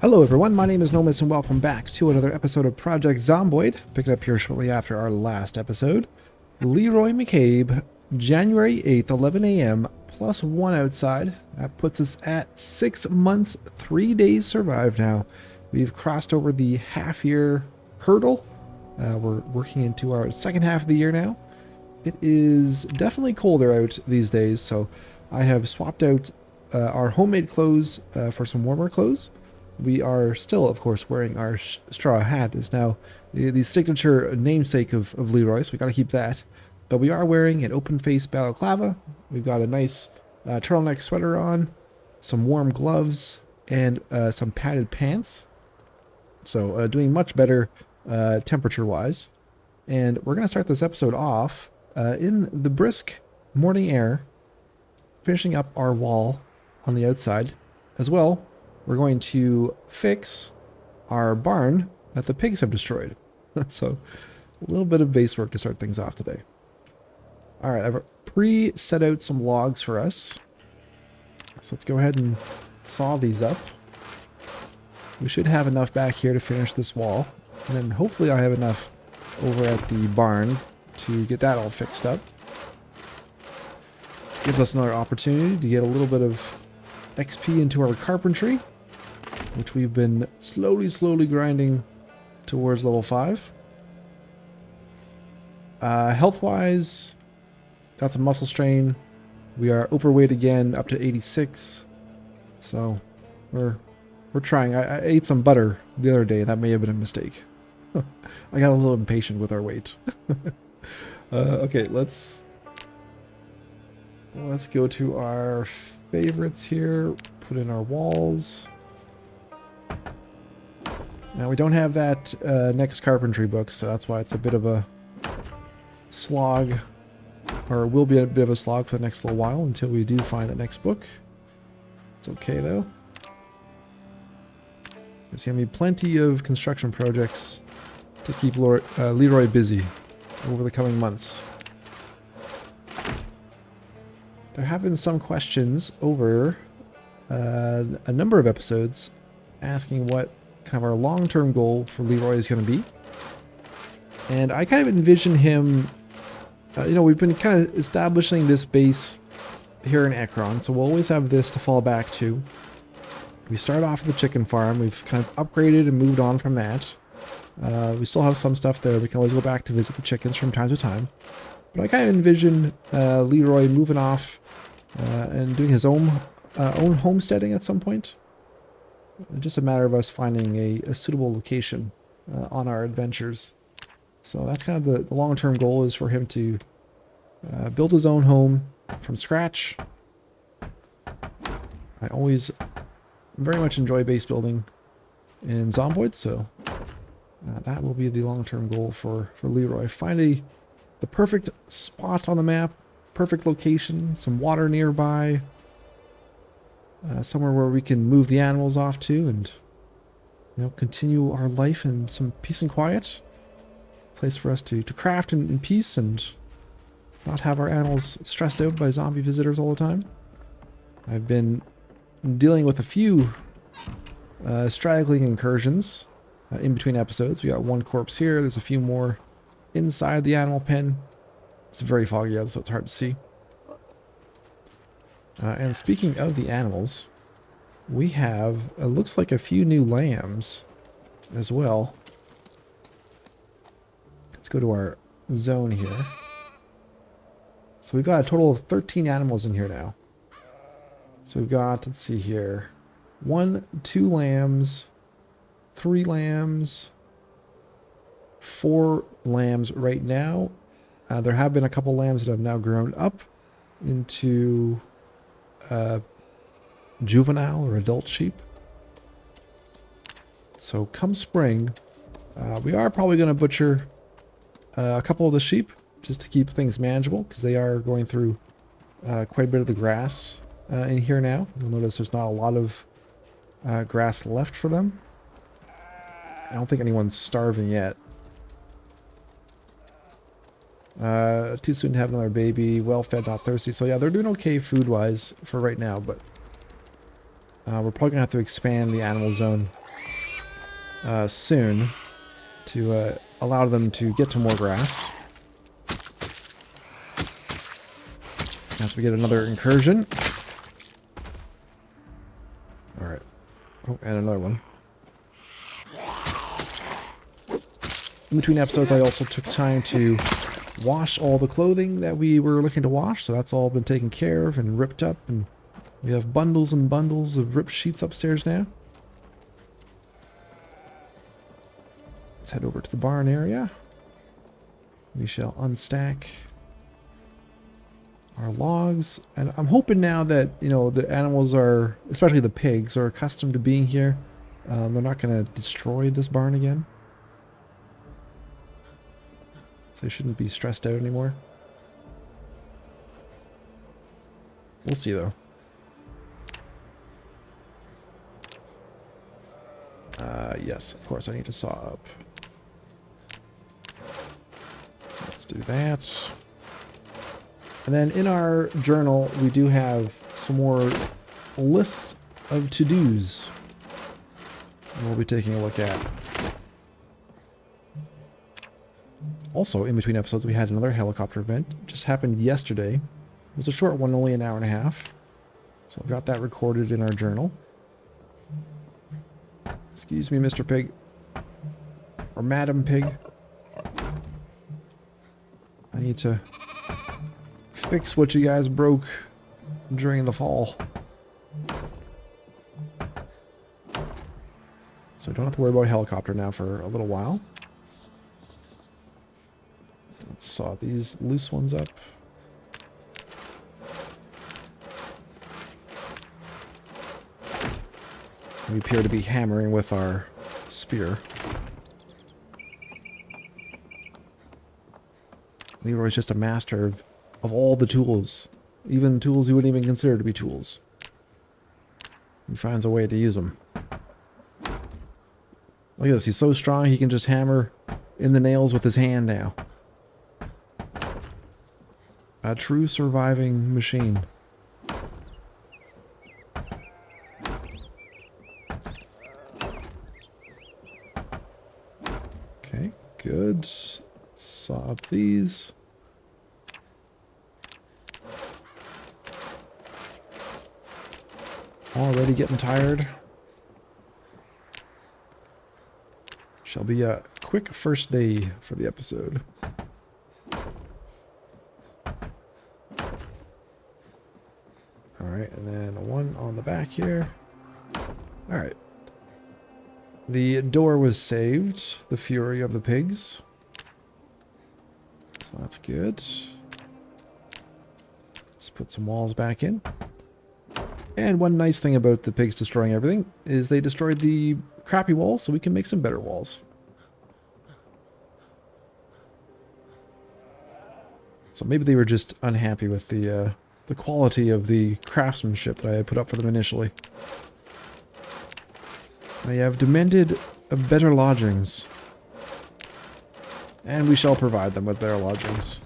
Hello everyone, my name is Nomis and welcome back to another episode of Project Zomboid. Picking up here shortly after our last episode. Leroy McCabe, January 8th, 11 a.m. +1 outside. That puts us at 6 months, 3 days survived now. We've crossed over the half-year hurdle. We're working into our second half of the year now. It is definitely colder out these days, so I have swapped out our homemade clothes for some warmer clothes. We are still, of course, wearing our straw hat. Is now the signature namesake of Leroy's. We got to keep that. But we are wearing an open-face balaclava. We've got a nice turtleneck sweater on, some warm gloves, and some padded pants. So doing much better temperature-wise. And we're going to start this episode off in the brisk morning air, finishing up our wall on the outside. As well, we're going to fix our barn that the pigs have destroyed. So a little bit of base work to start things off today. Alright, I've pre-set out some logs for us. So let's go ahead and saw these up. We should have enough back here to finish this wall. And then hopefully I have enough over at the barn to get that all fixed up. Gives us another opportunity to get a little bit of XP into our carpentry, which we've been slowly grinding towards level 5. Health-wise, got some muscle strain. We are overweight again, up to 86. So we're trying. I ate some butter the other day. That may have been a mistake. I got a little impatient with our weight. Okay, let's go to our favorites here. Put in our walls. Now we don't have that next carpentry book, so that's why it's a bit of a slog, or will be a bit of a slog for the next little while until we do find the next book. It's okay though. There's going to be plenty of construction projects to keep Leroy busy over the coming months. There have been some questions over a number of episodes asking what kind of our long-term goal for Leroy is going to be. And I kind of envision him, we've been kind of establishing this base here in Ekron, so we'll always have this to fall back to. We start off with the chicken farm. We've kind of upgraded and moved on from that. We still have some stuff there. We can always go back to visit the chickens from time to time. But I kind of envision Leroy moving off and doing his own homesteading at some point. Just a matter of us finding a suitable location on our adventures. So that's kind of the long-term goal, is for him to build his own home from scratch. I always very much enjoy base building in Zomboid, so that will be the long-term goal for Leroy. Find the perfect spot on the map, perfect location, some water nearby. Somewhere where we can move the animals off to and, continue our life in some peace and quiet. Place for us to craft in peace and not have our animals stressed out by zombie visitors all the time. I've been dealing with a few straggling incursions in between episodes. We got one corpse here. There's a few more inside the animal pen. It's very foggy out, so it's hard to see. And speaking of the animals, we have, it looks like, a few new lambs as well. Let's go to our zone here. So we've got a total of 13 animals in here now. So we've got, let's see here, 2 lambs, 3 lambs, 4 lambs right now. There have been a couple lambs that have now grown up into juvenile or adult sheep. So come spring, we are probably going to butcher a couple of the sheep just to keep things manageable, because they are going through quite a bit of the grass in here now. You'll notice there's not a lot of grass left for them. I don't think anyone's starving yet. Too soon to have another baby. Well fed, not thirsty. So yeah, they're doing okay food-wise for right now, but we're probably going to have to expand the animal zone soon to allow them to get to more grass. As we get another incursion. Alright. Oh, and another one. In between episodes, I also took time to wash all the clothing that we were looking to wash, so that's all been taken care of and ripped up, and we have bundles and bundles of ripped sheets upstairs now. Let's head over to the barn area. We shall unstack our logs, and I'm hoping now that, you know, the animals are, especially the pigs, are accustomed to being here. They're not going to destroy this barn again. So they shouldn't be stressed out anymore. We'll see, though. Yes, of course, I need to saw up. Let's do that. And then in our journal, we do have some more lists of to-dos we'll be taking a look at. Also, in between episodes, we had another helicopter event. It just happened yesterday. It was a short one, only an hour and a half. So I've got that recorded in our journal. Excuse me, Mr. Pig. Or Madam Pig. I need to fix what you guys broke during the fall. So I don't have to worry about a helicopter now for a little while. Let's saw these loose ones up. We appear to be hammering with our spear. Leroy's just a master of all the tools. Even tools you wouldn't even consider to be tools. He finds a way to use them. Look at this, he's so strong he can just hammer in the nails with his hand now. A true surviving machine. Okay, good. Saw up these. Already getting tired. Shall be a quick first day for the episode. Alright, and then one on the back here. Alright. The door was saved. The fury of the pigs. So that's good. Let's put some walls back in. And one nice thing about the pigs destroying everything is they destroyed the crappy walls, so we can make some better walls. So maybe they were just unhappy with the quality of the craftsmanship that I had put up for them initially. They have demanded better lodgings. And we shall provide them with better lodgings.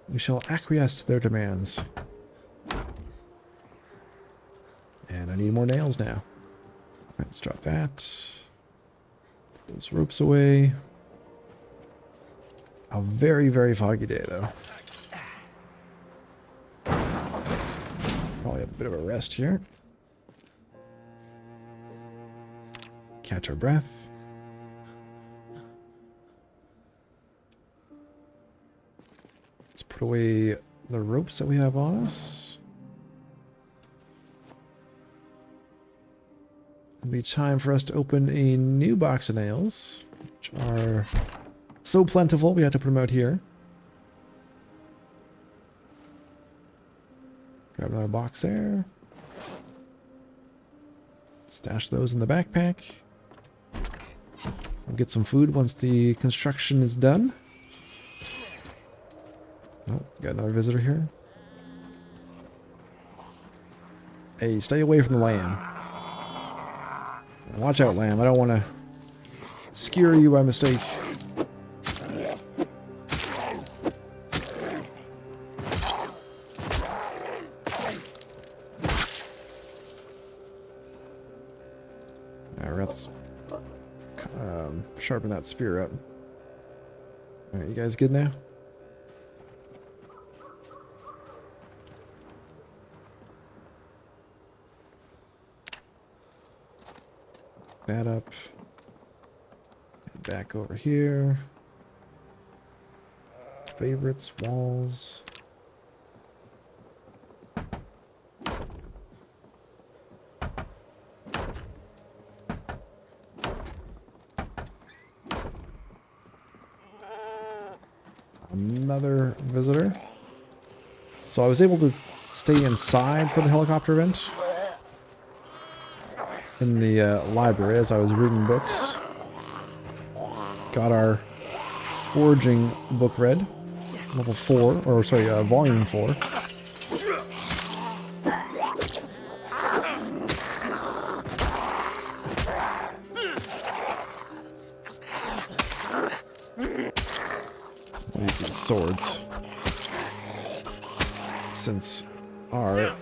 We shall acquiesce to their demands. And I need more nails now. Let's drop that. Put those ropes away. A very, very foggy day, though. Probably have a bit of a rest here. Catch our breath. Let's put away the ropes that we have on us. It'll be time for us to open a new box of nails, which are so plentiful we have to put them out here. Grab another box there. Stash those in the backpack. We'll get some food once the construction is done. Oh, got another visitor here. Hey, stay away from the lamb. Watch out, lamb. I don't want to skewer you by mistake. Alright, let's sharpen that spear up. Alright, you guys good now? That up. Back over here. Favorites, walls. Another visitor. So I was able to stay inside for the helicopter event in the library as I was reading books. Got our foraging book read, level 4, or sorry, volume 4. These swords, since our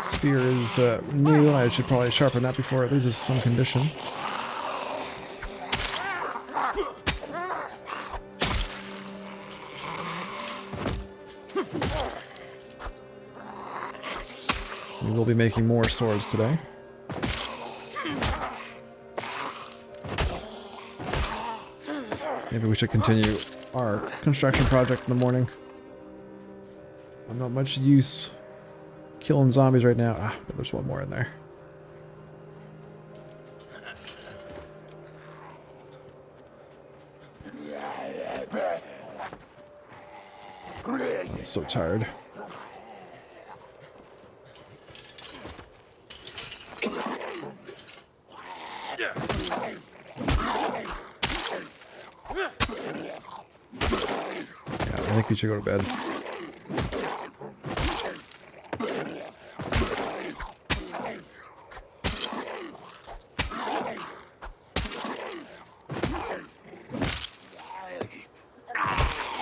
spear is new, I should probably sharpen that before it loses some condition. We will be making more swords today. Maybe we should continue our construction project in the morning. I'm not much use killing zombies right now. Ah, but there's one more in there. I'm so tired. I think we should go to bed.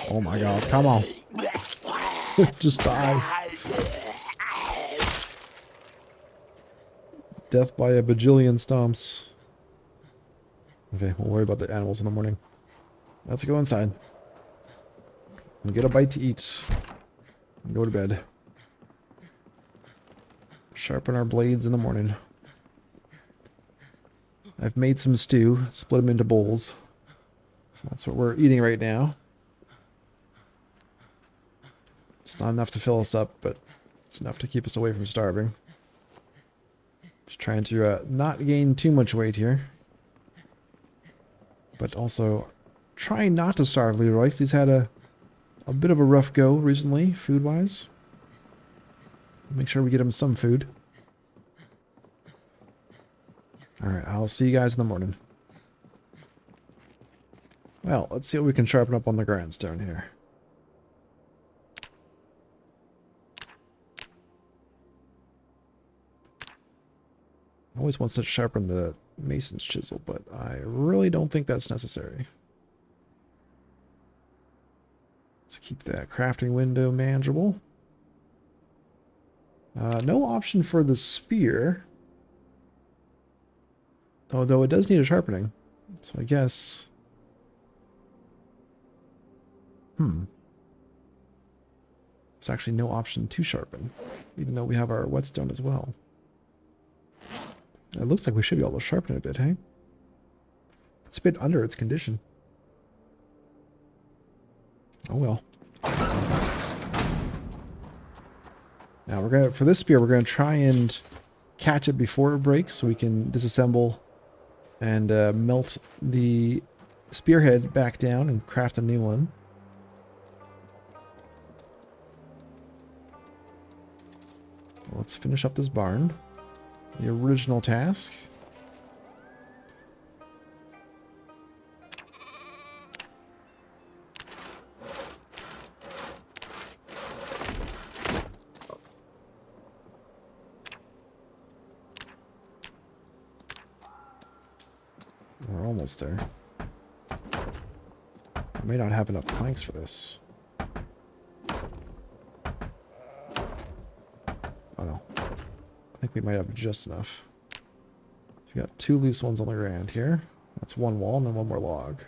Oh my god, come on. Just die. Death by a bajillion stomps. Okay, we'll worry about the animals in the morning. Let's go inside. And get a bite to eat. And go to bed. Sharpen our blades in the morning. I've made some stew, split them into bowls. So that's what we're eating right now. It's not enough to fill us up, but it's enough to keep us away from starving. Just trying to not gain too much weight here. But also trying not to starve Leroy, because he's had a bit of a rough go recently, food-wise. Make sure we get him some food. Alright, I'll see you guys in the morning. Well, let's see what we can sharpen up on the grindstone here. I always wants to sharpen the mason's chisel, but I really don't think that's necessary. Let's keep that crafting window manageable. No option for the spear. Although it does need a sharpening. So I guess... There's actually no option to sharpen, even though we have our whetstone as well. It looks like we should be able to sharpen it a bit, hey? It's a bit under its condition. Oh well. Now we're gonna, for this spear, we're gonna try and catch it before it breaks, so we can disassemble and melt the spearhead back down and craft a new one. Let's finish up this barn. The original task. We're almost there. I may not have enough planks for this. Oh no. I think we might have just enough. We got 2 loose ones on the ground here. That's 1 wall and then 1 more log.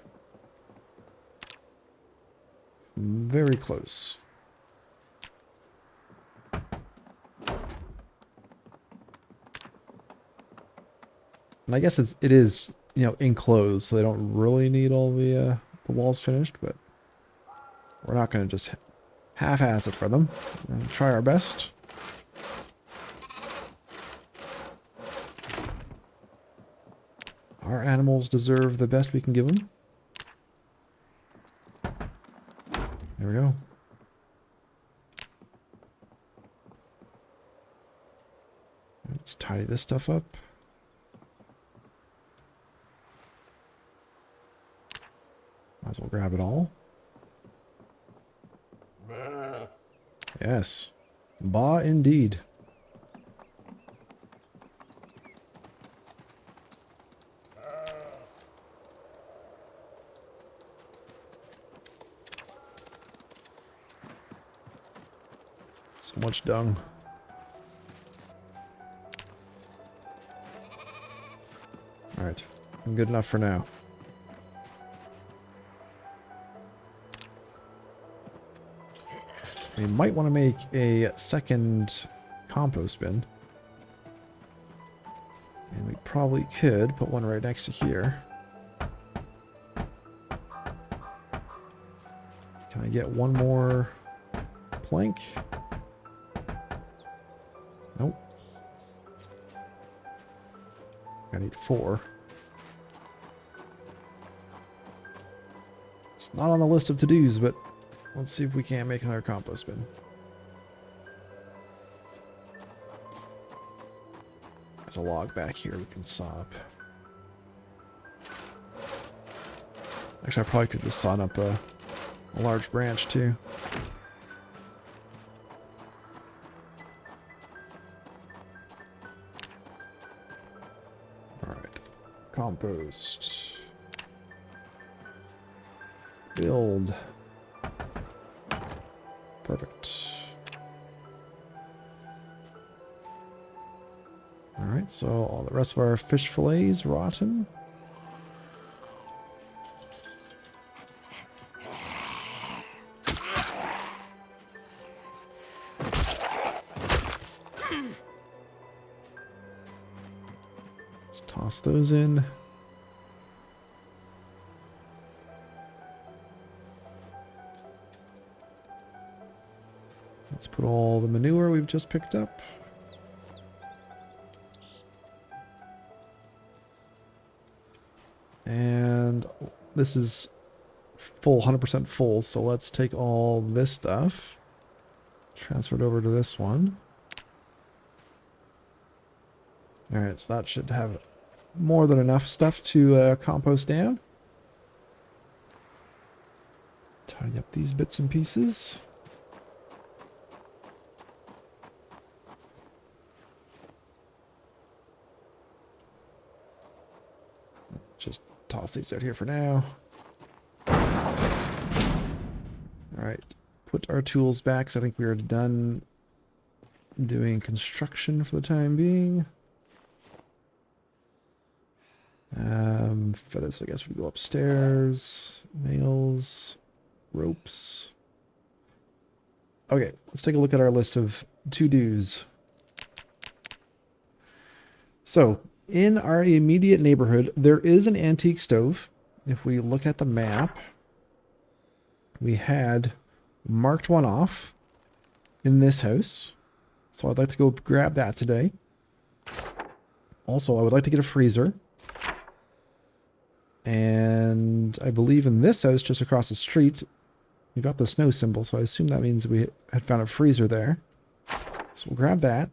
Very close. And I guess it is, you know, enclosed, so they don't really need all the walls finished, but we're not going to just half-ass it for them. We're going to try our best. Our animals deserve the best we can give them. There we go. Let's tidy this stuff up. Might as well grab it all. Yes. Bah, indeed. So much dung. Alright. Good enough for now. We might want to make a second compost bin. And we probably could put one right next to here. Can I get one more plank? Nope. I need 4. It's not on the list of to-dos, but let's see if we can't make another compost bin. There's a log back here we can saw up. Actually, I probably could just saw up a large branch too. Alright. Compost. Build. Perfect. Alright, so all the rest of our fish fillets rotten. Let's toss those in. Let's put all the manure we've just picked up. And this is full, 100% full, so let's take all this stuff, transfer it over to this one. Alright, so that should have more than enough stuff to compost down. Tidy up these bits and pieces. Just toss these out here for now. Alright, put our tools back, so I think we are done doing construction for the time being. Feathers, I guess we go upstairs. Nails, ropes. Okay, let's take a look at our list of to-dos. So, in our immediate neighborhood, there is an antique stove. If we look at the map, we had marked one off in this house. So I'd like to go grab that today. Also, I would like to get a freezer. And I believe in this house just across the street, we got the snow symbol, so I assume that means we had found a freezer there. So we'll grab that.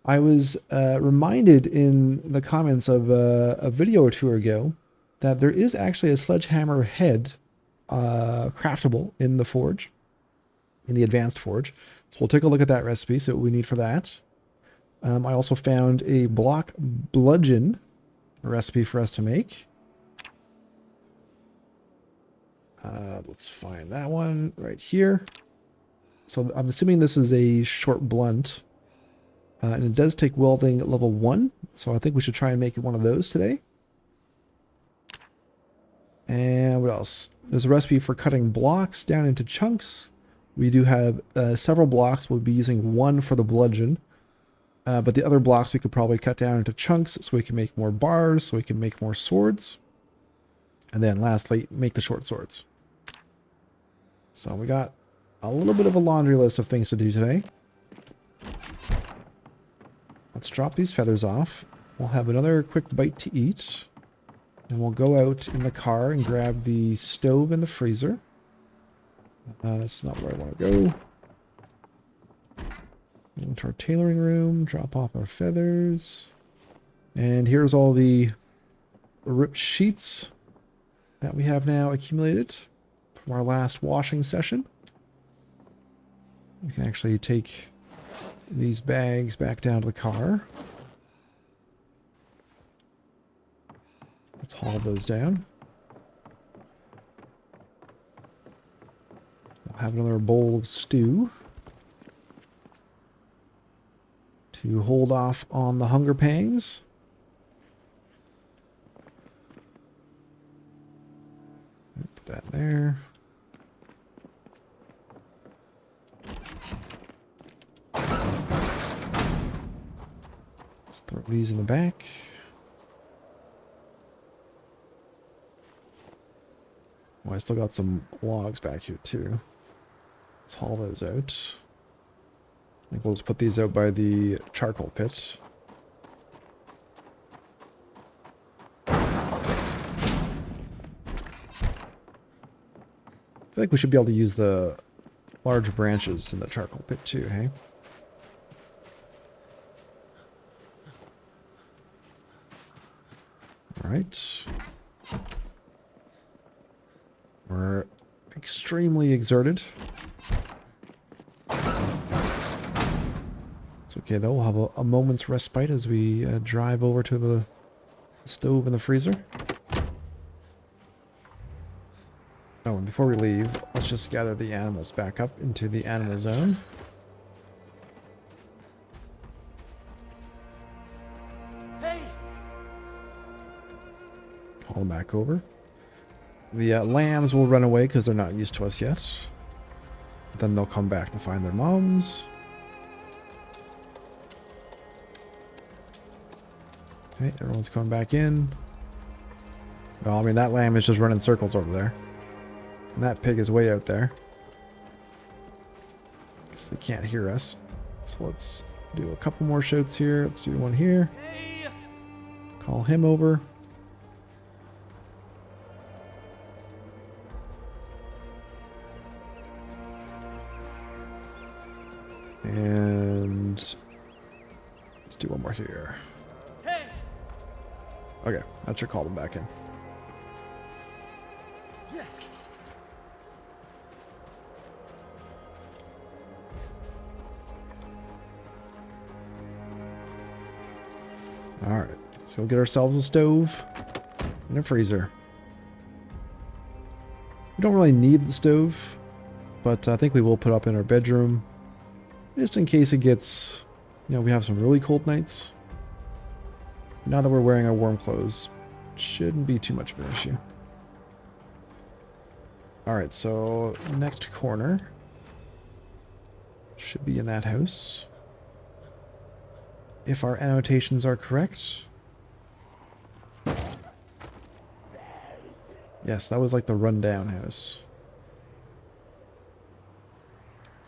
I was reminded in the comments of a video or 2 ago that there is actually a sledgehammer head craftable in the forge, in the advanced forge. So we'll take a look at that recipe, see what we need for that. I also found a block bludgeon recipe for us to make. Let's find that one right here. So I'm assuming this is a short blunt. And it does take welding level 1, So I think we should try and make one of those today. And what else? There's a recipe for cutting blocks down into chunks. We do have several blocks. We'll be using one for the bludgeon. But the other blocks we could probably cut down into chunks so we can make more bars, so we can make more swords. And then lastly, make the short swords. So we got a little bit of a laundry list of things to do today. Let's drop these feathers off. We'll have another quick bite to eat. And we'll go out in the car and grab the stove and the freezer. That's not where I want to go. Into our tailoring room, drop off our feathers. And here's all the ripped sheets that we have now accumulated from our last washing session. We can actually take these bags back down to the car. Let's haul those down. We'll have another bowl of stew to hold off on the hunger pangs. Put that there. Let's throw these in the back. Oh, I still got some logs back here too. Let's haul those out. I think we'll just put these out by the charcoal pit. I feel like we should be able to use the large branches in the charcoal pit too, hey? Alright. We're extremely exerted. It's okay though, we'll have a moment's respite as we drive over to the stove and the freezer. Oh, and before we leave, let's just gather the animals back up into the animal zone. Hey! Call them back over. The lambs will run away because they're not used to us yet. Then they'll come back to find their moms. Okay, everyone's coming back in. Well, I mean, that lamb is just running circles over there. And that pig is way out there. Guess they can't hear us. So let's do a couple more shouts here. Let's do one here. Call him over. And let's do one more here. Okay, that should call them back in. Alright, let's go get ourselves a stove and a freezer. We don't really need the stove, but I think we will put up in our bedroom just in case it gets, you know, we have some really cold nights. Now that we're wearing our warm clothes, shouldn't be too much of an issue. Alright, so next corner should be in that house. If our annotations are correct. Yes, that was like the rundown house.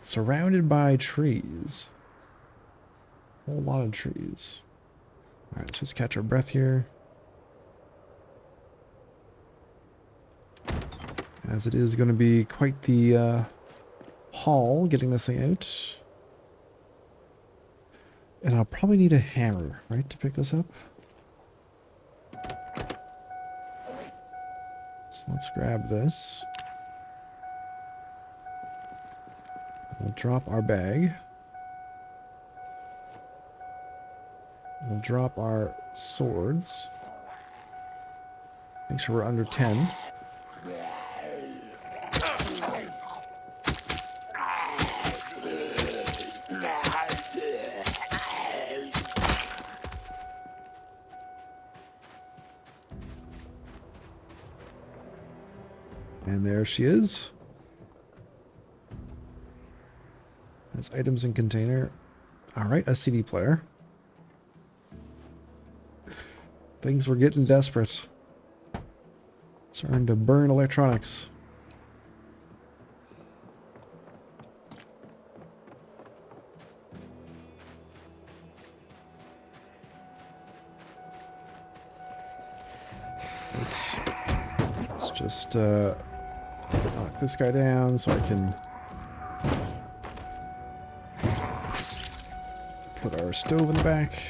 Surrounded by trees. A whole lot of trees. Alright, let's just catch our breath here. As it is going to be quite the haul getting this thing out. And I'll probably need a hammer, right, to pick this up. So let's grab this. We'll drop our bag. We'll drop our swords. Make sure we're under 10. And there she is. There's items in container. Alright, a CD player. Things were getting desperate. Starting to burn electronics. Let's just knock this guy down so I can put our stove in the back.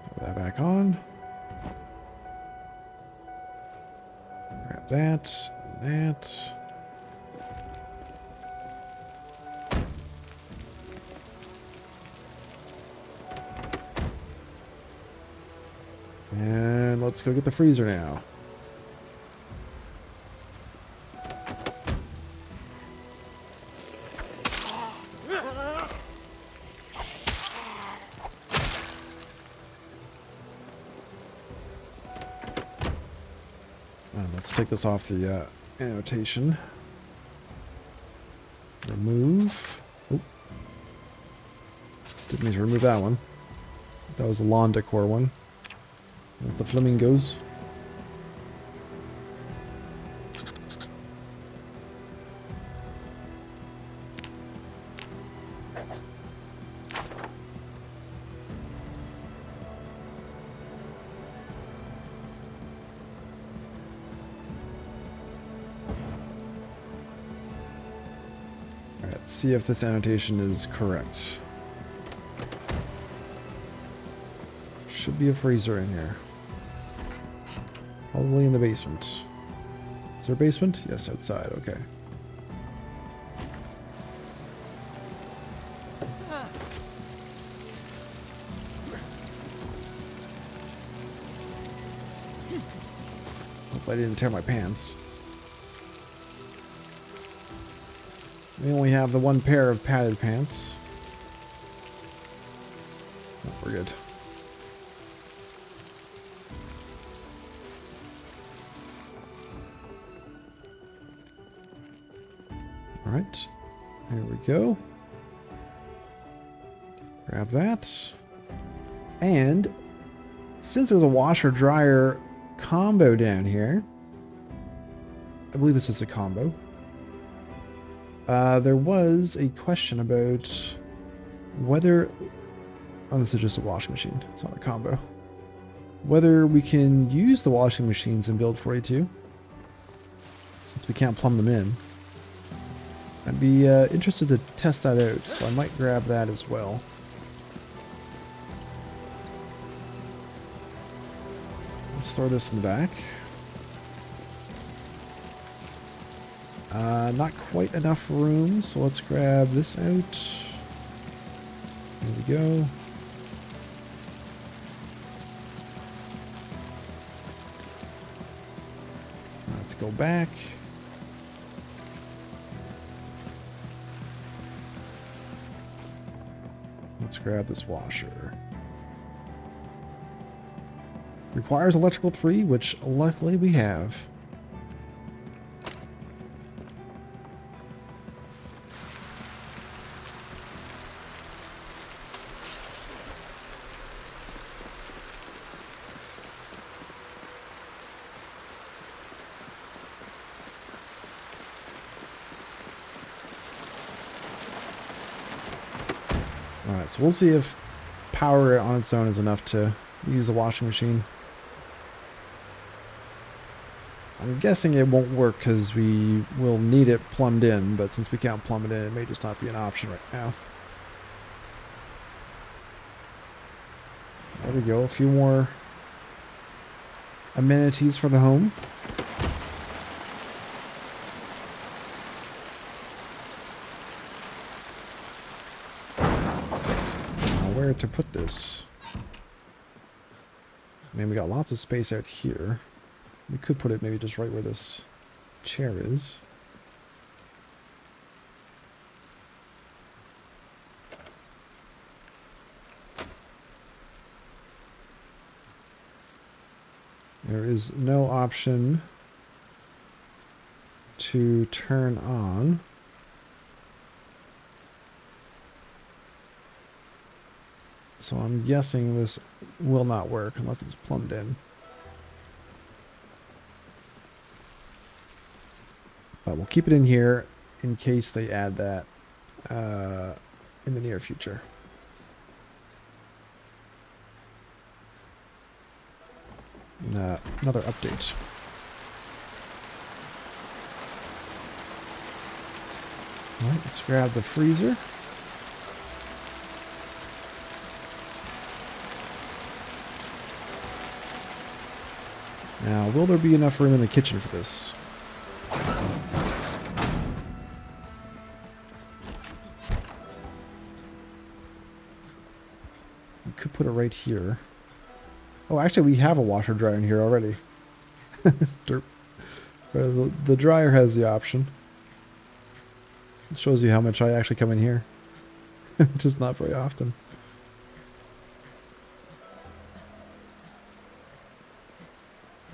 Put that back on. Grab that, that. And let's go get the freezer now. Let's take this off the annotation. Remove. Oh. Didn't mean to remove that one. That was a lawn decor one. That's the flamingos. Alright, let's see if this annotation is correct. Should be a freezer in here. Probably in the basement. Is there a basement? Yes, outside. Okay. Hope I didn't tear my pants. We only have the one pair of padded pants. Oh, we're good. Alright, here we go. Grab that. And since there's a washer dryer combo down here, I believe this is a combo. There was a question about whether, oh, this is just a washing machine. It's not a combo. Whether we can use the washing machines in build 42, since we can't plumb them in. I'd be interested to test that out, so I might grab that as well. Let's throw this in the back. Not quite enough room, so let's grab this out. There we go. Let's go back. Let's grab this washer. Requires electrical 3, which luckily we have. Alright, so we'll see if power on its own is enough to use the washing machine. I'm guessing it won't work because we will need it plumbed in, but since we can't plumb it in, it may just not be an option right now. There we go, a few more amenities for the home. Where to put this? I mean, we got lots of space out here. We could put it maybe just right where this chair is. There is no option to turn on. So I'm guessing this will not work unless it's plumbed in. But we'll keep it in here in case they add that in the near future. Another update. All right, let's grab the freezer. Now, will there be enough room in the kitchen for this? We could put it right here. Oh, actually, we have a washer dryer in here already. Derp. The dryer has the option. It shows you how much I actually come in here. Which is not very often.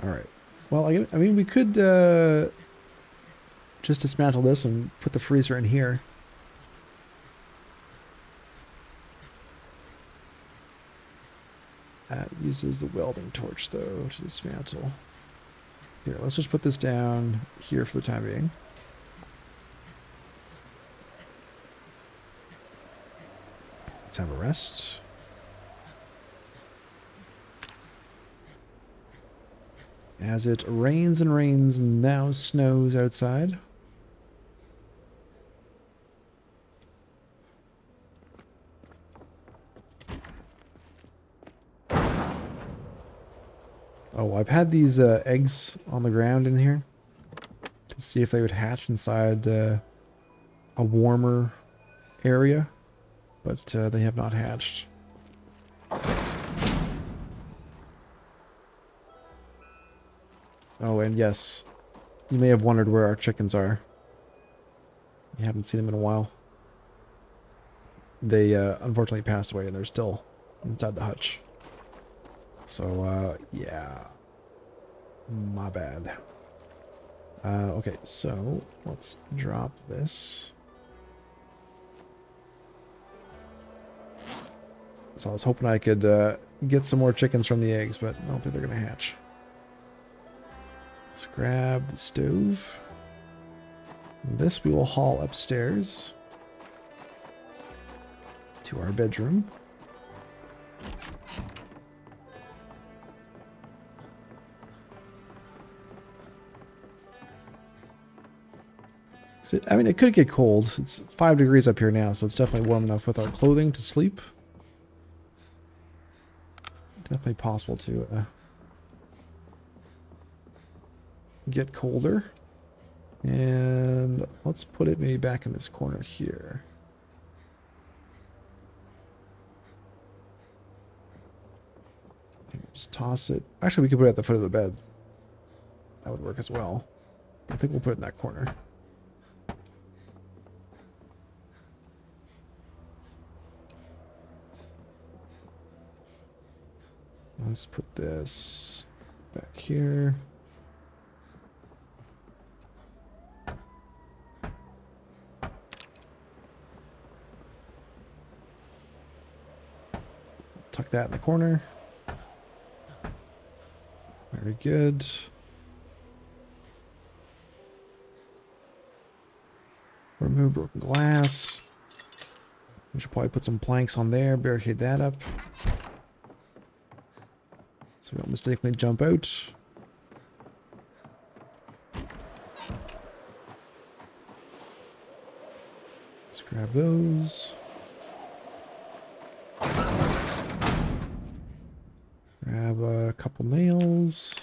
Alright. Well, I mean, we could just dismantle this and put the freezer in here. That uses the welding torch, though, to dismantle. Here, let's just put this down here for the time being. Let's have a rest. As it rains and rains and now snows outside. Oh, I've had these eggs on the ground in here to see if they would hatch inside a warmer area, but they have not hatched. Oh, and yes, you may have wondered where our chickens are. You haven't seen them in a while. They unfortunately passed away and they're still inside the hutch. So, yeah. My bad. Okay, so let's drop this. So I was hoping I could get some more chickens from the eggs, but I don't think they're going to hatch. Let's grab the stove. This we will haul upstairs to our bedroom. So, I mean, it could get cold. It's 5 degrees up here now, so it's definitely warm enough with our clothing to sleep. Definitely possible to get colder. And let's put it maybe back in this corner here. Just toss it. Actually, we could put it at the foot of the bed. That would work as well. I think we'll put it in that corner. Let's put this back here. Tuck that in the corner. Very good. Remove broken glass. We should probably put some planks on there, barricade that up. So we don't mistakenly jump out. Let's grab those. Grab a couple nails.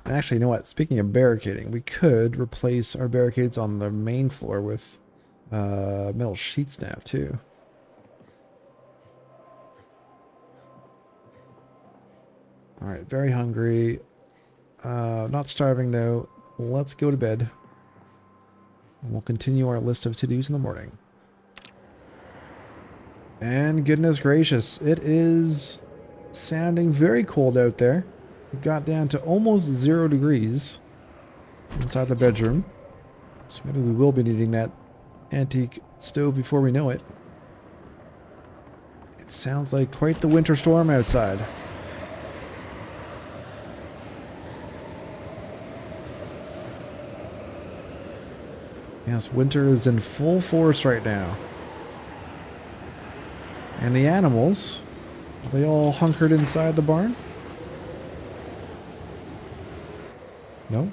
Actually, you know what? Speaking of barricading, we could replace our barricades on the main floor with metal sheets now, too. Alright, very hungry. Not starving though. Let's go to bed. And we'll continue our list of to-dos in the morning. And goodness gracious, it is sounding very cold out there. It got down to almost 0 degrees inside the bedroom. So maybe we will be needing that antique stove before we know it. It sounds like quite the winter storm outside. Yes, winter is in full force right now. And the animals, are they all hunkered inside the barn? No?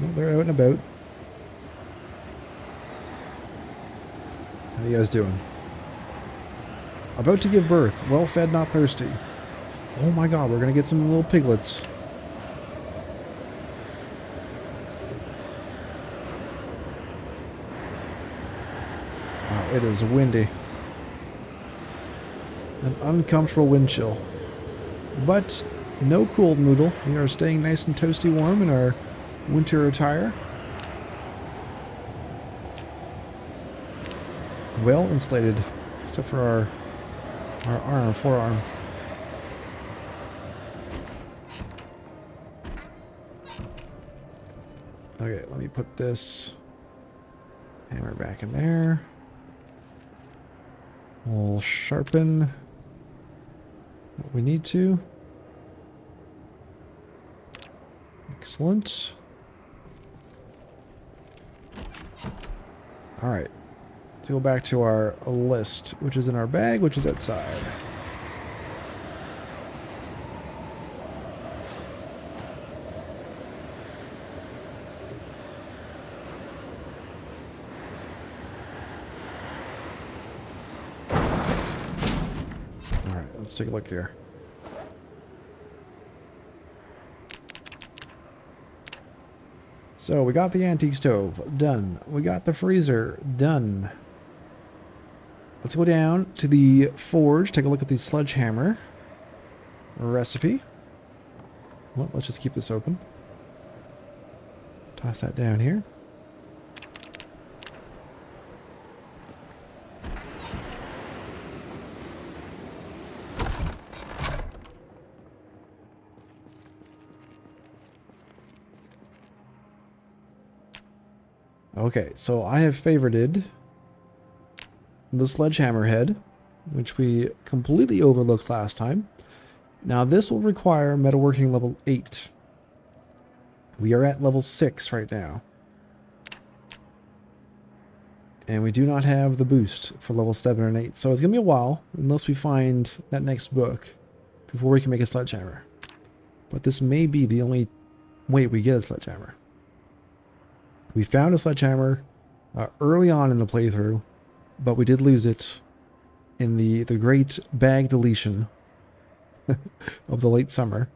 No, they're out and about. How you guys doing? About to give birth. Well fed, not thirsty. Oh my god, we're gonna get some little piglets. Wow, it is windy. An uncomfortable wind chill. But no cold noodle. We are staying nice and toasty warm in our winter attire. Well insulated, except for our forearm. Okay, let me put this hammer back in there. We'll sharpen what we need to. Excellent. Alright. Let's go back to our list, which is in our bag, which is outside. Alright, let's take a look here. So we got the antique stove, done. We got the freezer, done. Let's go down to the forge, take a look at the sledgehammer recipe. Well, let's just keep this open. Toss that down here. Okay, so I have favorited the sledgehammer head, which we completely overlooked last time. Now this will require metalworking level 8. We are at level 6 right now. And we do not have the boost for level 7 and 8. So it's going to be a while, unless we find that next book, before we can make a sledgehammer. But this may be the only way we get a sledgehammer. We found a sledgehammer early on in the playthrough, but we did lose it in the great bag deletion of the late summer.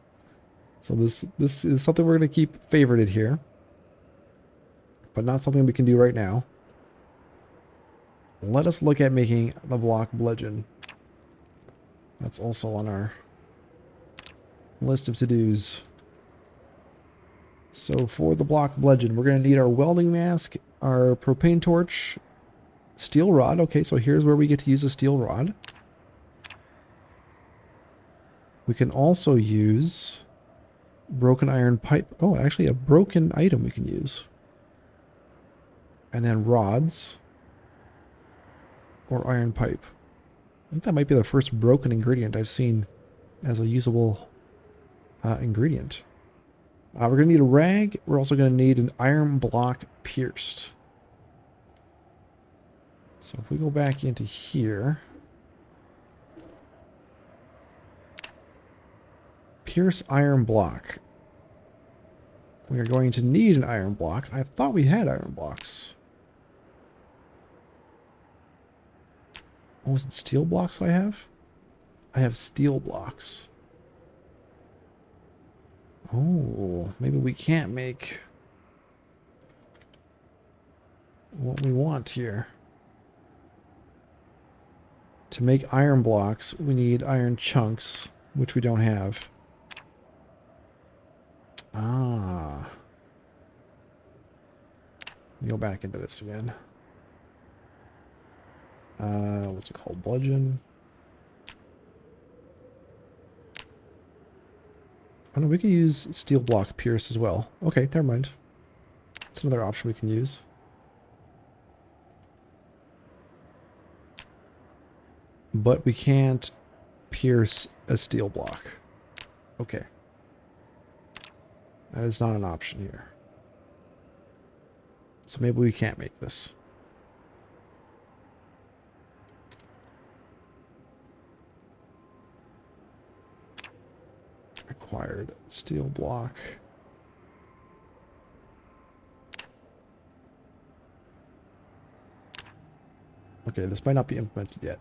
So this is something we're going to keep favorited here, but not something we can do right now. Let us look at making the block bludgeon. That's also on our list of to-dos. So for the block bludgeon, we're going to need our welding mask, our propane torch, steel rod. Okay, so here's where we get to use a steel rod. We can also use broken iron pipe. Oh, actually a broken item we can use. And then rods or iron pipe. I think that might be the first broken ingredient I've seen as a usable ingredient. We're going to need a rag. We're also going to need an iron block pierced. So if we go back into here, pierce iron block. We are going to need an iron block. I thought we had iron blocks. Oh, is it steel blocks I have? I have steel blocks. Oh, maybe we can't make what we want here. To make iron blocks, we need iron chunks. which we don't have. Ah. Go back into this again. What's it called? Bludgeon. Oh no, we can use steel block pierce as well. Okay, never mind. That's another option we can use. But we can't pierce a steel block. Okay. That is not an option here. So maybe we can't make this. Required steel block. Okay, this might not be implemented yet.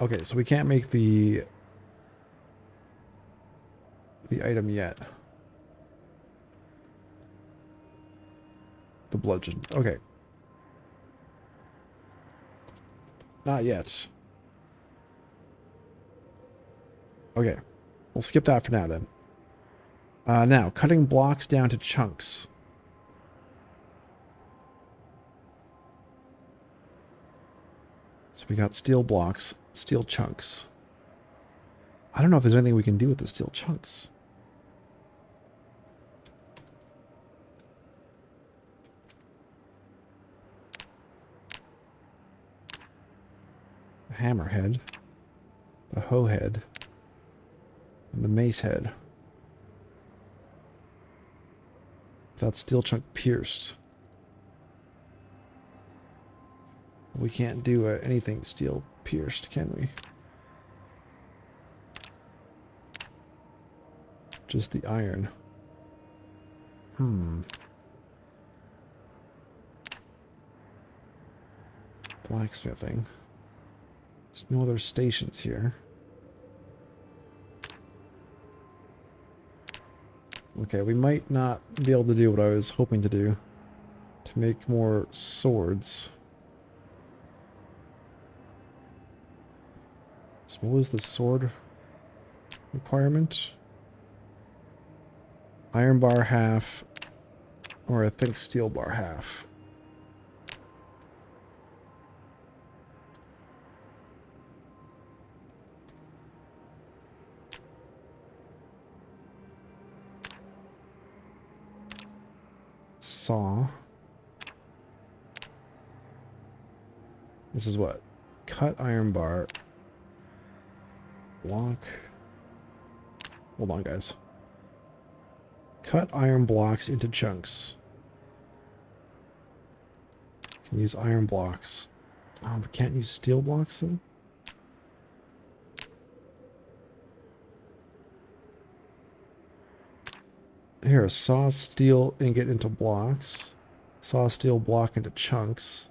Okay, so we can't make the item yet. The bludgeon. Okay. Not yet. Okay. We'll skip that for now then. Now, cutting blocks down to chunks. So we got steel blocks, steel chunks. I don't know if there's anything we can do with the steel chunks. The hammerhead, the hoe head, and the mace head. That steel chunk pierced. We can't do anything steel pierced, can we? Just the iron. Blacksmithing. There's no other stations here. Okay, we might not be able to do what I was hoping to do. To make more swords. So what was the sword requirement? Iron bar half, or I think steel bar half. Saw. This is what? Cut iron bar. Block. Hold on, guys. Cut iron blocks into chunks. Can use iron blocks. Oh, we can't use steel blocks then? Here, saw steel ingot into blocks. Saw steel block into chunks.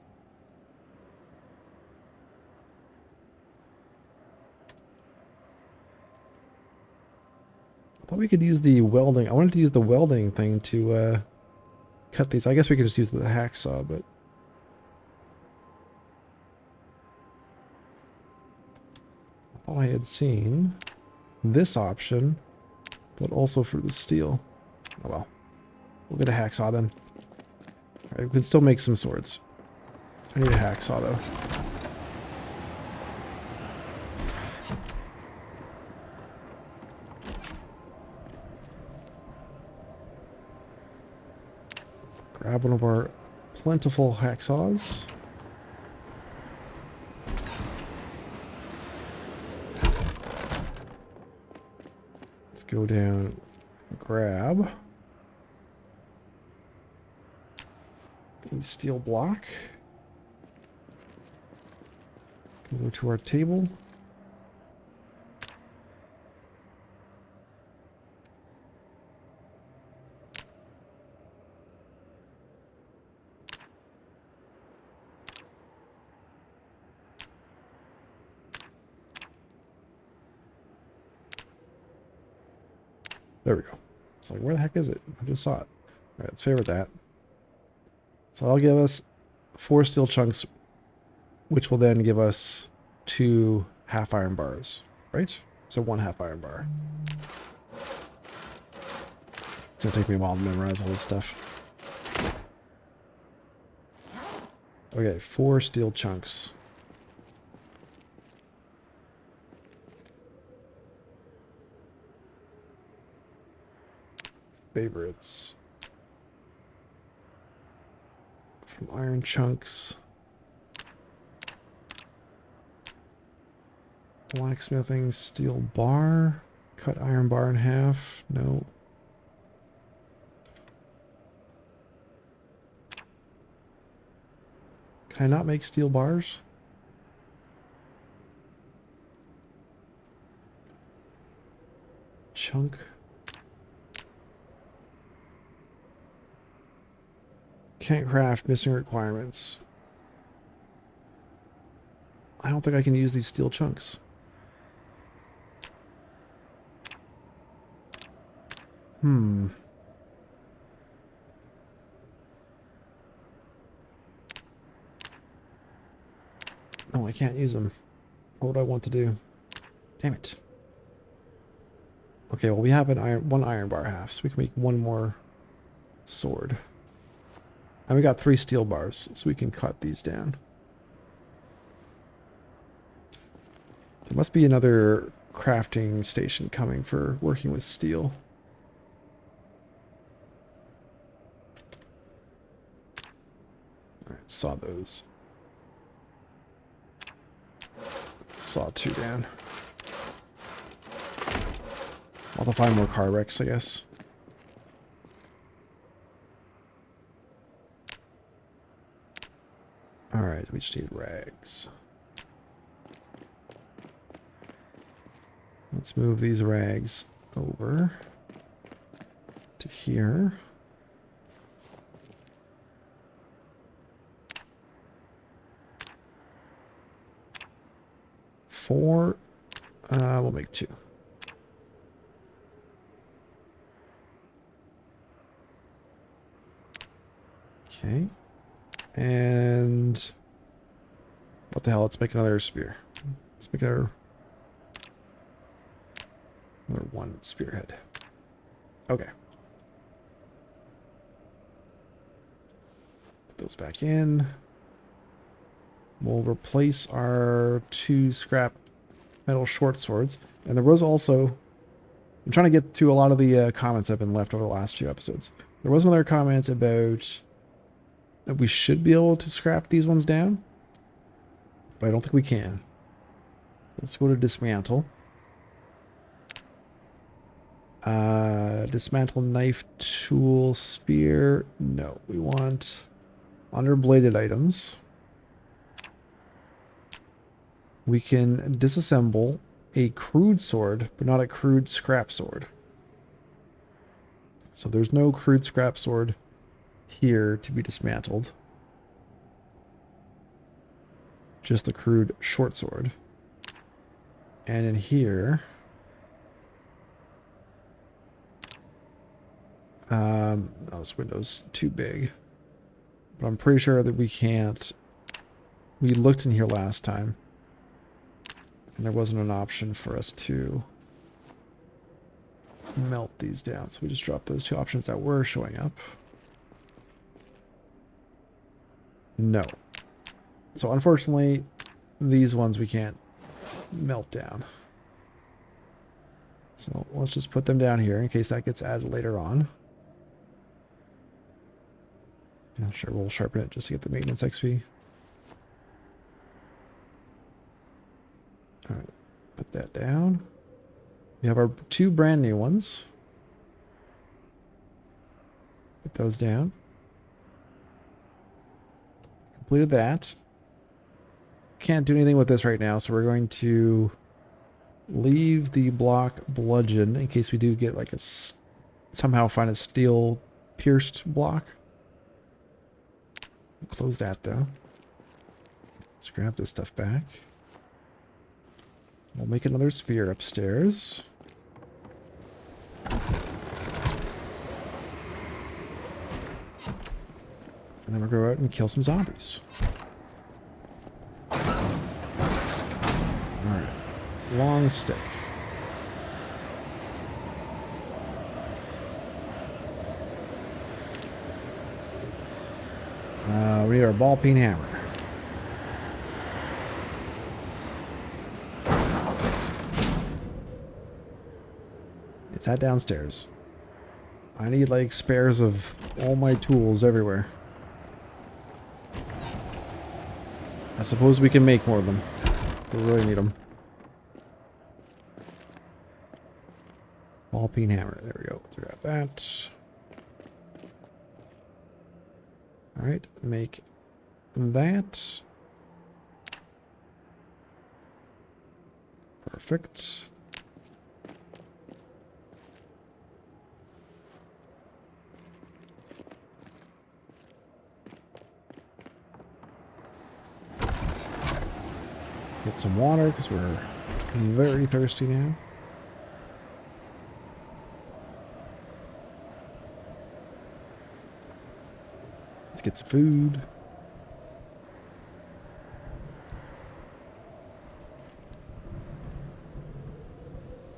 I thought we could use the welding. I wanted to use the welding thing to cut these. I guess we could just use the hacksaw, but... I thought I had seen this option, but also for the steel. Oh well. We'll get a hacksaw then. Alright, we can still make some swords. I need a hacksaw though. Grab one of our plentiful hacksaws. Let's go down and grab the steel block. Go to our table. There we go. It's like, where the heck is it? I just saw it. Alright, let's favorite that. So that'll give us 4 steel chunks, which will then give us 2 half iron bars, right? So 1/2 iron bar. It's gonna take me a while to memorize all this stuff. Okay, 4 steel chunks. Favorites. From iron chunks. Blacksmithing, steel bar. Cut iron bar in half. No. Can I not make steel bars? Chunk. Can't craft, missing requirements. I don't think I can use these steel chunks. No, I can't use them. What would I want to do? Damn it. Okay, well we have one iron bar half, so we can make one more sword. And we got 3 steel bars, so we can cut these down. There must be another crafting station coming for working with steel. Alright, saw those. Saw 2 down. I'll have to find more car wrecks, I guess. Alright, we just need rags. Let's move these rags over to here. Four. We'll make 2. Okay. And what the hell? Let's make another spear. Let's make another one spearhead. Okay. Put those back in. We'll replace our 2 scrap metal short swords. And there was also... I'm trying to get to a lot of the comments that have been left over the last few episodes. There was another comment about that we should be able to scrap these ones down. But I don't think we can. Let's go to dismantle. Dismantle knife, tool, spear. No, we want underbladed items. We can disassemble a crude sword, but not a crude scrap sword. So there's no crude scrap sword here to be dismantled. Just the crude short sword. And in here... oh, this window's too big. But I'm pretty sure that we can't... We looked in here last time. And there wasn't an option for us to melt these down. So we just dropped those 2 options that were showing up. No. So unfortunately, these ones we can't melt down. So let's just put them down here in case that gets added later on. Yeah, sure, we'll sharpen it just to get the maintenance XP. Alright, put that down. We have our 2 brand new ones. Put those down. Completed that. Can't do anything with this right now, so we're going to leave the block bludgeon in case we do get like a somehow find a steel pierced block. Close that though. Let's grab this stuff back. We'll make another spear upstairs. And then we'll go out and kill some zombies. Alright. Long stick. We need our ball peen hammer. It's that downstairs. I need like spares of all my tools everywhere. I suppose we can make more of them. We really need them. Ball peen hammer. There we go. Let's grab that. Alright, make that. Perfect. Get some water because we're very thirsty now. Let's get some food.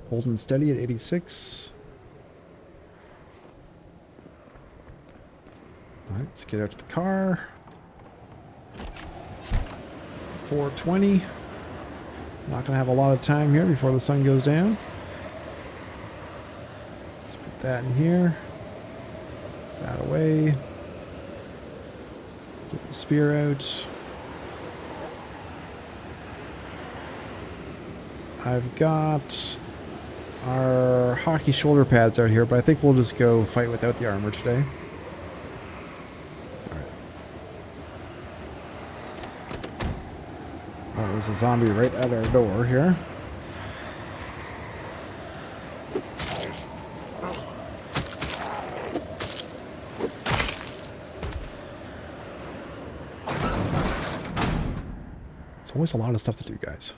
Holding steady at 86. Alright, let's get out to the car. 4:20. Not going to have a lot of time here before the sun goes down. Let's put that in here. That away. Get the spear out. I've got our hockey shoulder pads out here, but I think we'll just go fight without the armor today. Oh, there's a zombie right at our door here. It's always a lot of stuff to do, guys.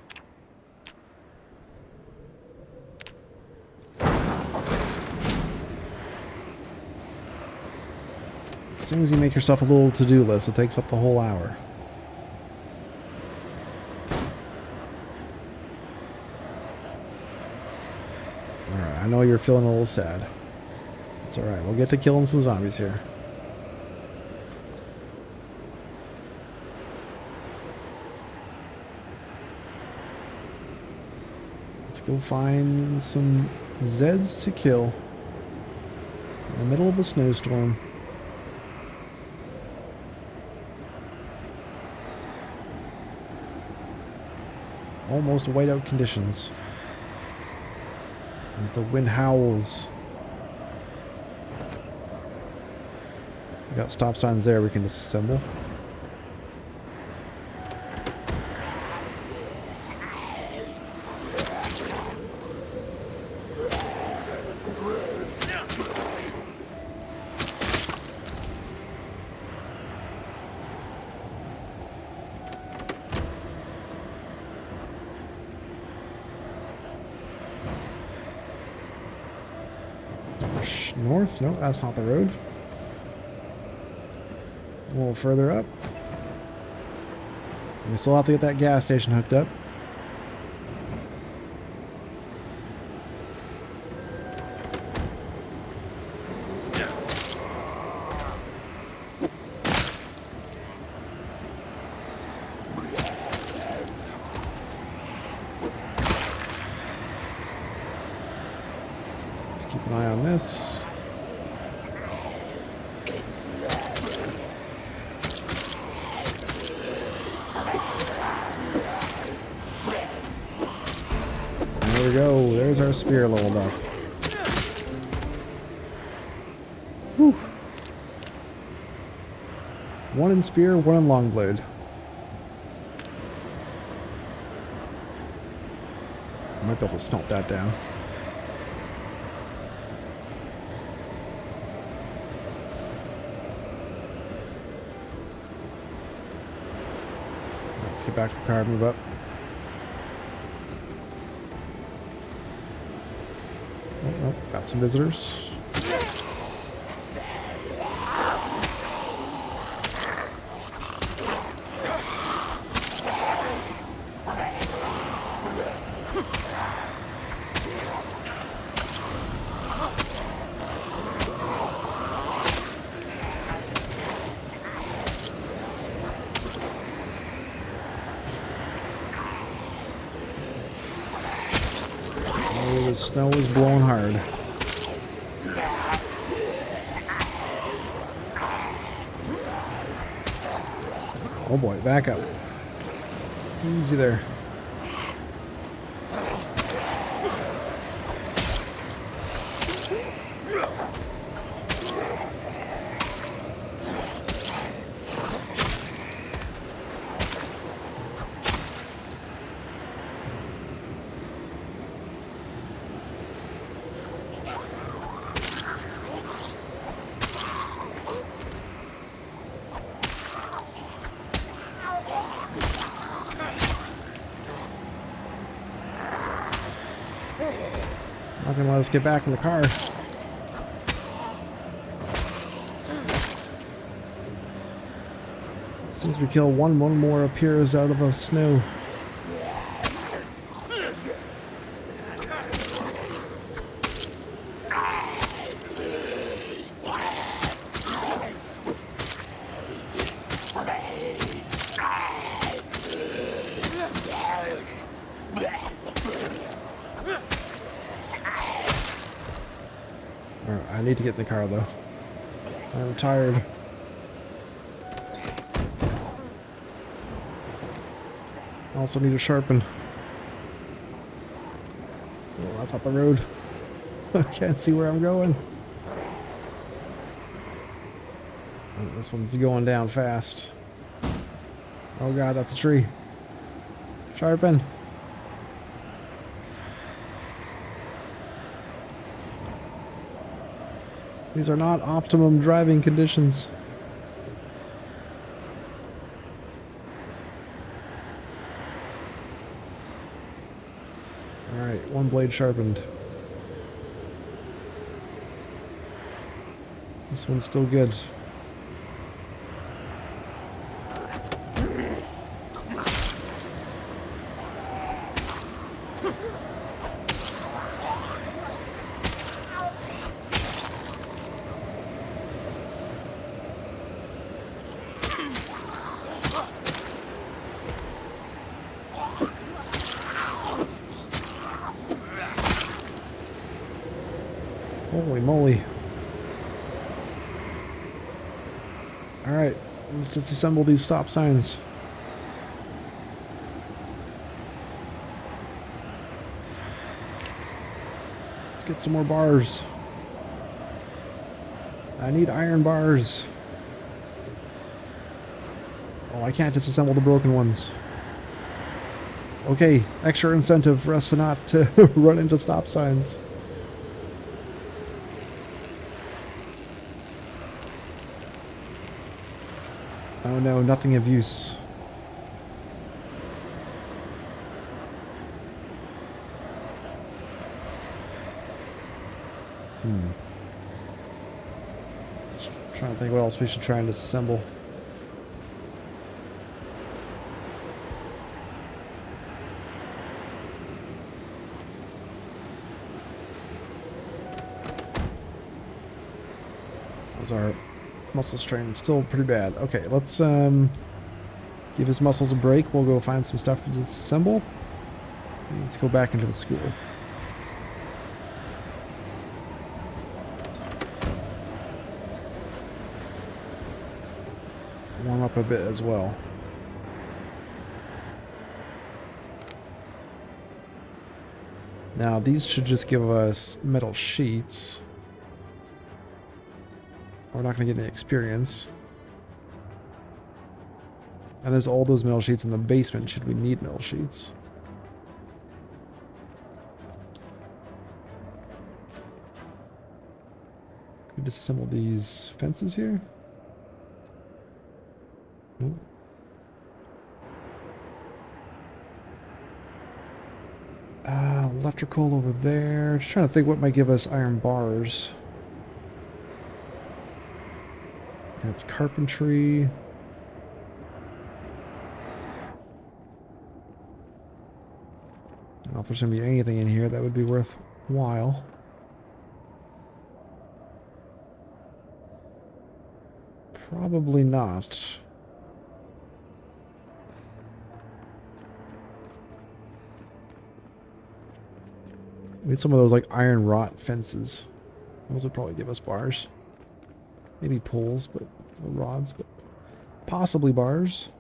As soon as you make yourself a little to-do list, it takes up the whole hour. Alright, I know you're feeling a little sad. It's alright, we'll get to killing some zombies here. Let's go find some Zeds to kill in the middle of a snowstorm. Almost whiteout conditions. As the wind howls. We got stop signs there we can disassemble. North? No, that's not the road. A little further up. We still have to get that gas station hooked up. Let's keep an eye on this. There we go. There's our spear leveled up. Whew. One in spear, one in long blade. I might be able to smelt that down. Let's get back to the car and move up. Oh, got some visitors. The snow is blowing hard. Oh boy, back up. Easy there. Not gonna let us get back in the car. As soon as we kill one more appears out of the snow. I need to get in the car though. I'm tired. I also need to sharpen. Oh, that's off the road. I can't see where I'm going. Oh, this one's going down fast. Oh god, that's a tree. Sharpen. These are not optimum driving conditions. Alright, one blade sharpened. This one's still good. Holy moly. Alright, let's disassemble these stop signs. Let's get some more bars. I need iron bars. Oh, I can't disassemble the broken ones. Okay, extra incentive for us to not to run into stop signs. Oh no, nothing of use. Just trying to think what else we should try and disassemble. Those are muscle strain still pretty bad. Okay, let's give his muscles a break. We'll go find some stuff to disassemble. Let's go back into the school. Warm up a bit as well. Now these should just give us metal sheets. We're not going to get any experience. And there's all those metal sheets in the basement should we need metal sheets. Can we disassemble these fences here? Ooh. Electrical over there. Just trying to think what might give us iron bars. That's carpentry. I don't know if there's going to be anything in here that would be worthwhile. Probably not. We need some of those like iron wrought fences. Those would probably give us bars. Maybe poles, but or rods, but possibly bars.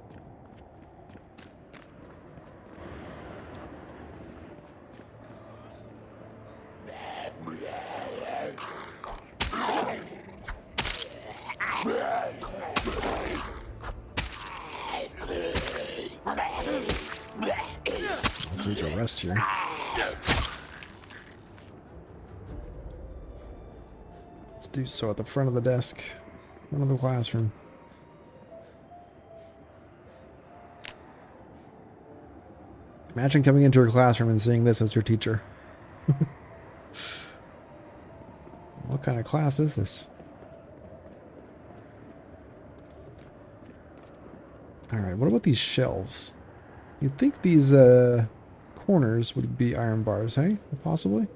Let's need to rest here. Let's do so at the front of the desk, front of the classroom. Imagine coming into your classroom and seeing this as your teacher. What kind of class is this? Alright, what about these shelves? You'd think these corners would be iron bars, hey? Possibly?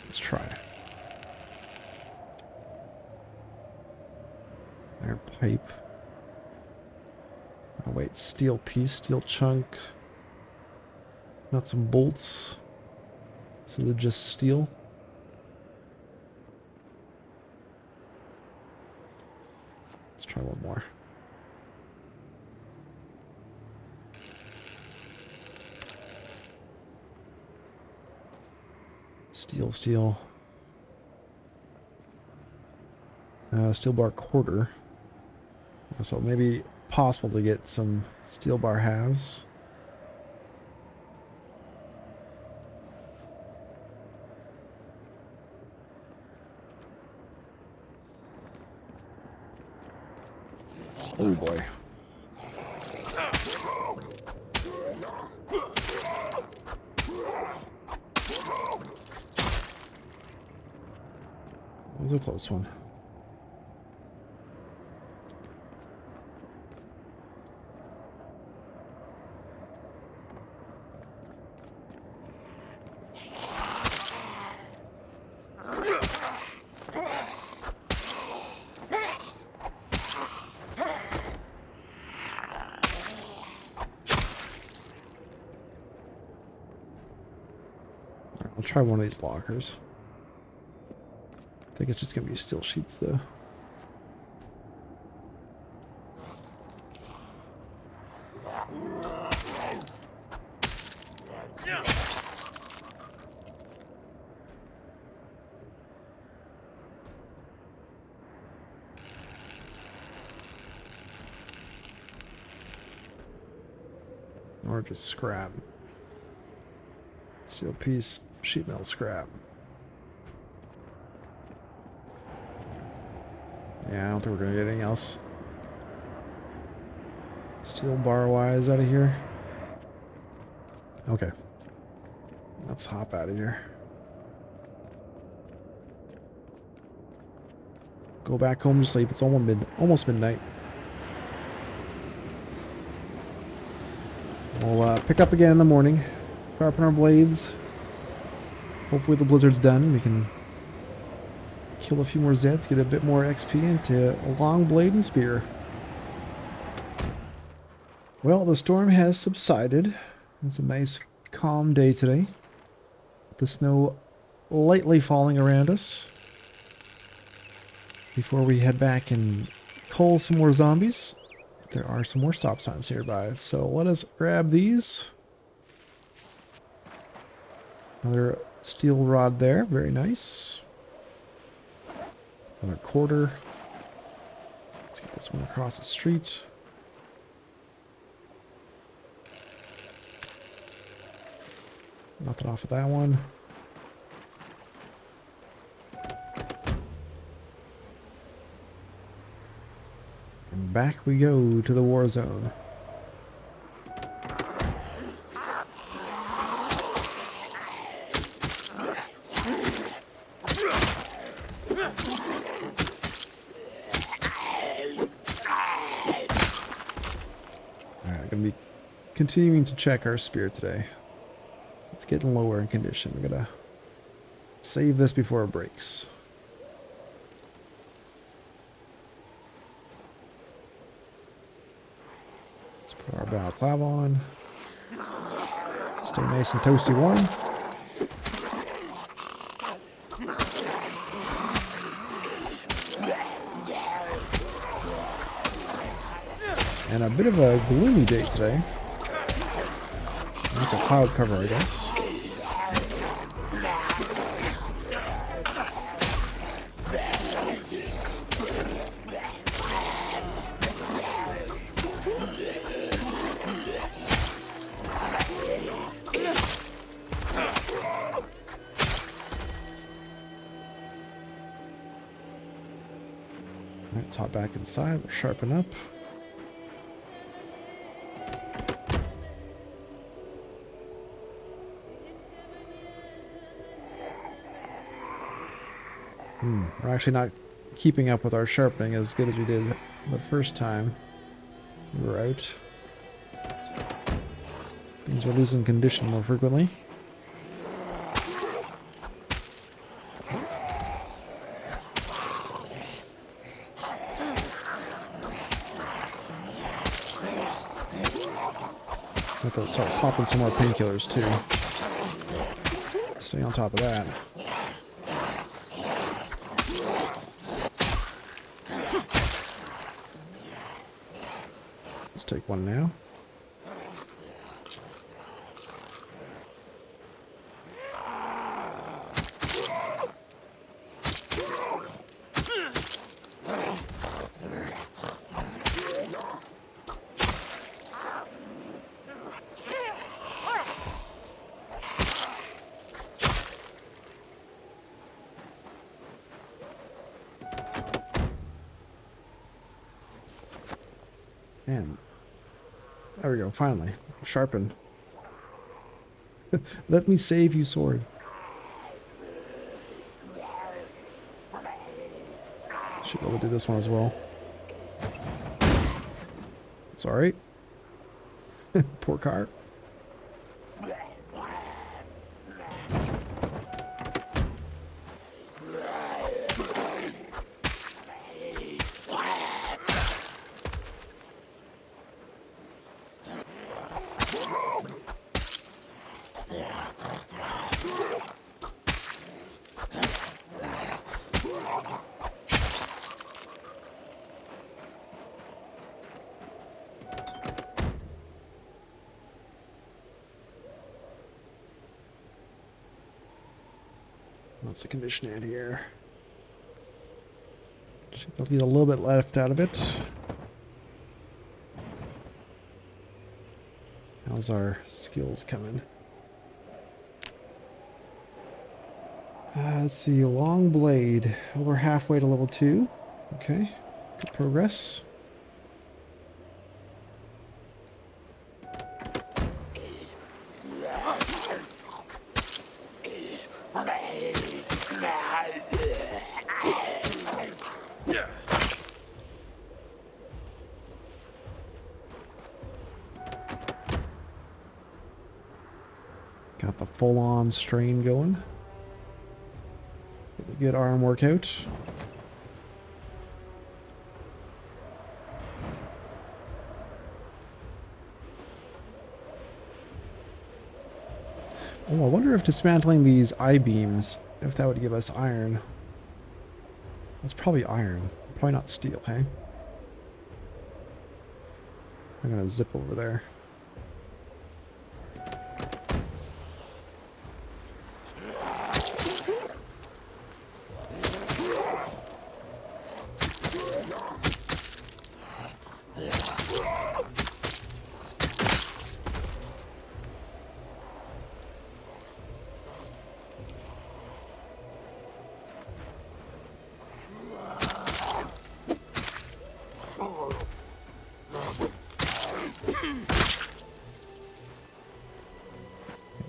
Let's try. Iron pipe. Oh wait, steel piece, steel chunk. Nuts and bolts. So they're just steel. Let's try one more. Steel. Steel bar quarter. So maybe possible to get some steel bar halves. Oh boy. That was a close one. I'll try one of these lockers. I think it's just gonna be steel sheets though. Or just scrap. Steel piece, sheet metal scrap. Yeah, I don't think we're gonna get anything else. Steel bar wise out of here. Okay. Let's hop out of here. Go back home to sleep. It's almost midnight. We'll pick up again in the morning. Sharpen our blades. Hopefully the blizzard's done. We can kill a few more Zeds, get a bit more XP into a long blade and spear. Well, the storm has subsided. It's a nice calm day today. The snow lightly falling around us. Before we head back and cull some more zombies, there are some more stop signs nearby. So let us grab these. Another steel rod there, very nice. Another quarter. Let's get this one across the street. Nothing off of that one. And back we go to the war zone. Continuing to check our spear today. It's getting lower in condition. We gotta save this before it breaks. Let's Put our balaclava on. Stay nice and toasty warm. And a bit of a gloomy day today. That's a cloud cover, I guess. Let's hop back inside. We'll sharpen up. We're actually not keeping up with our sharpening as good as we did the first time we were out. Things are losing condition more frequently. Have to start popping some more painkillers too. Stay on top of that. Let's take one now. And there we go, finally. Sharpen. Let me save you, sword. Should be able to do this one as well. It's alright. Poor car. What's the condition at here? Should leave a little bit left out of it. How's our skills coming? Let's see, long blade. Over halfway to level 2. Okay, good progress. Got the full-on strain going. Get a good arm workout. Oh, I wonder if dismantling these I-beams, if that would give us iron. That's probably iron. Probably not steel, hey? I'm gonna zip over there.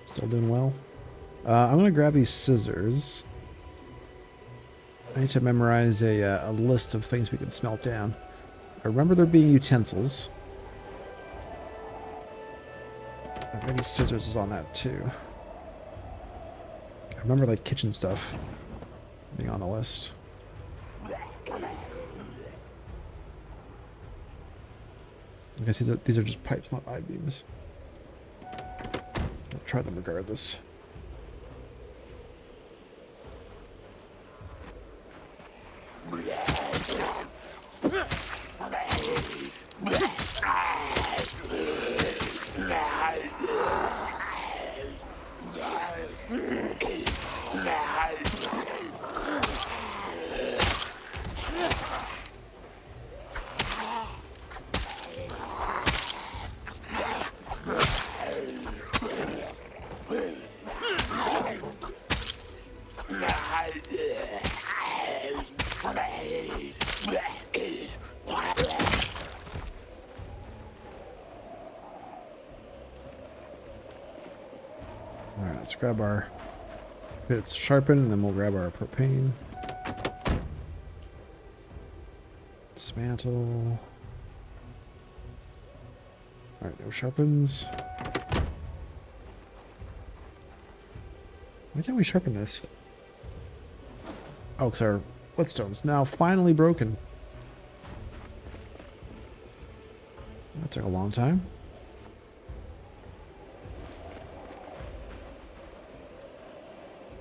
Still doing well. I'm going to grab these scissors. I need to memorize a list of things we can smelt down. I remember there being utensils. Maybe scissors is on that too. I remember like kitchen stuff being on the list. I guess these are just pipes, not I-beams. I'll try them regardless. Alright, let's grab our bits sharpened, and then we'll grab our propane. Dismantle. Alright, no sharpens. Why can't we sharpen this? Oh, because our whetstone's now finally broken. That took a long time.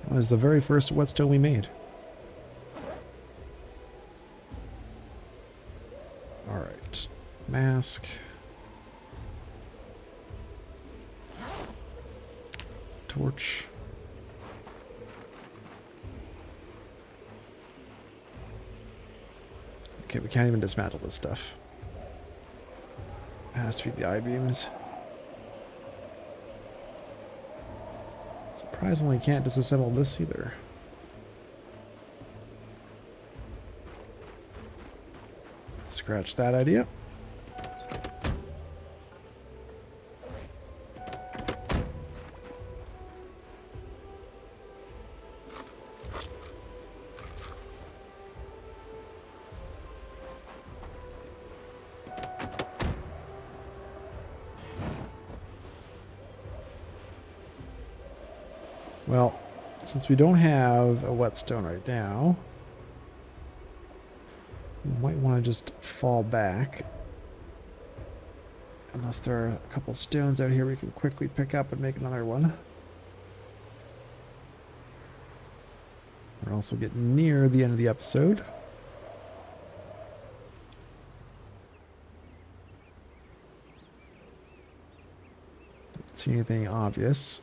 That was the very first whetstone we made. Alright. Mask. Torch. Okay, we can't even dismantle this stuff. It has to be the I-beams. Surprisingly, can't disassemble this either. Scratch that idea. Well, since we don't have a whetstone right now, we might want to just fall back. Unless there are a couple stones out here we can quickly pick up and make another one. We're also getting near the end of the episode. Don't see anything obvious.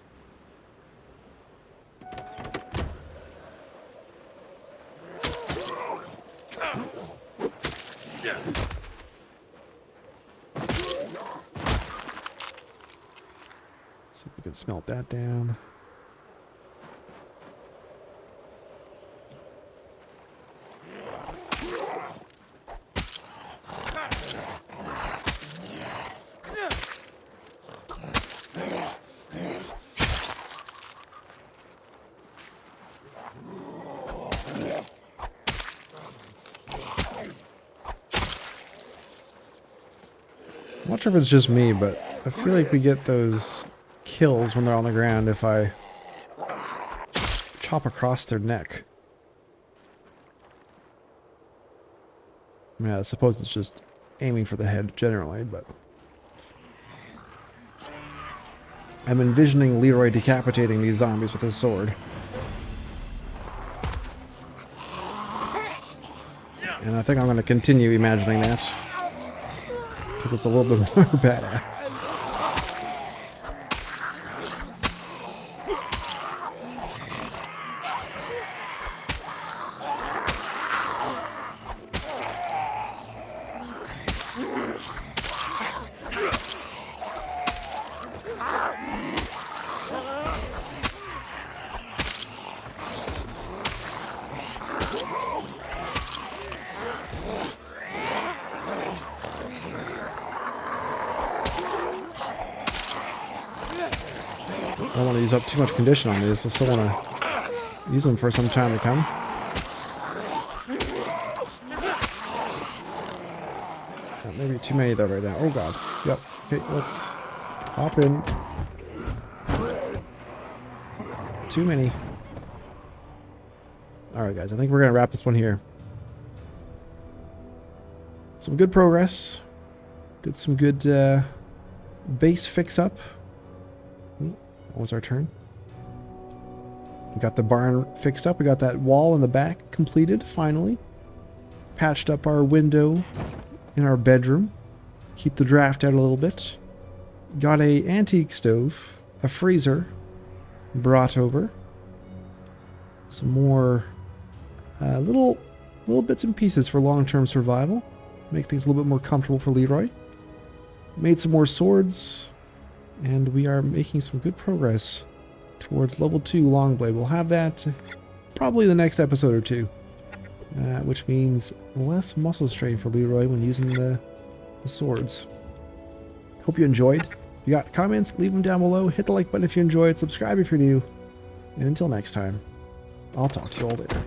See if we can smelt that down. I'm not sure if it's just me, but I feel like we get those kills when they're on the ground if I chop across their neck. I mean, I suppose it's just aiming for the head generally, but I'm envisioning Leroy decapitating these zombies with his sword. And I think I'm going to continue imagining that, because it's a little bit more badass. I don't want to use up too much condition on these. I still want to use them for some time to come. Maybe too many though right now. Oh god. Yep. Okay, let's hop in. Too many. Alright guys, I think we're going to wrap this one here. Some good progress. Did some good base fix up. What was our turn? We got the barn fixed up. We got that wall in the back completed, finally. Patched up our window in our bedroom. Keep the draft out a little bit. Got a antique stove, a freezer brought over. Some more little bits and pieces for long-term survival. Make things a little bit more comfortable for Leroy. Made some more swords. And we are making some good progress towards level 2 longblade. We'll have that probably the next episode or two. Which means less muscle strain for Leroy when using the swords. Hope you enjoyed. If you got comments, leave them down below. Hit the like button if you enjoyed. Subscribe if you're new. And until next time, I'll talk to you all later.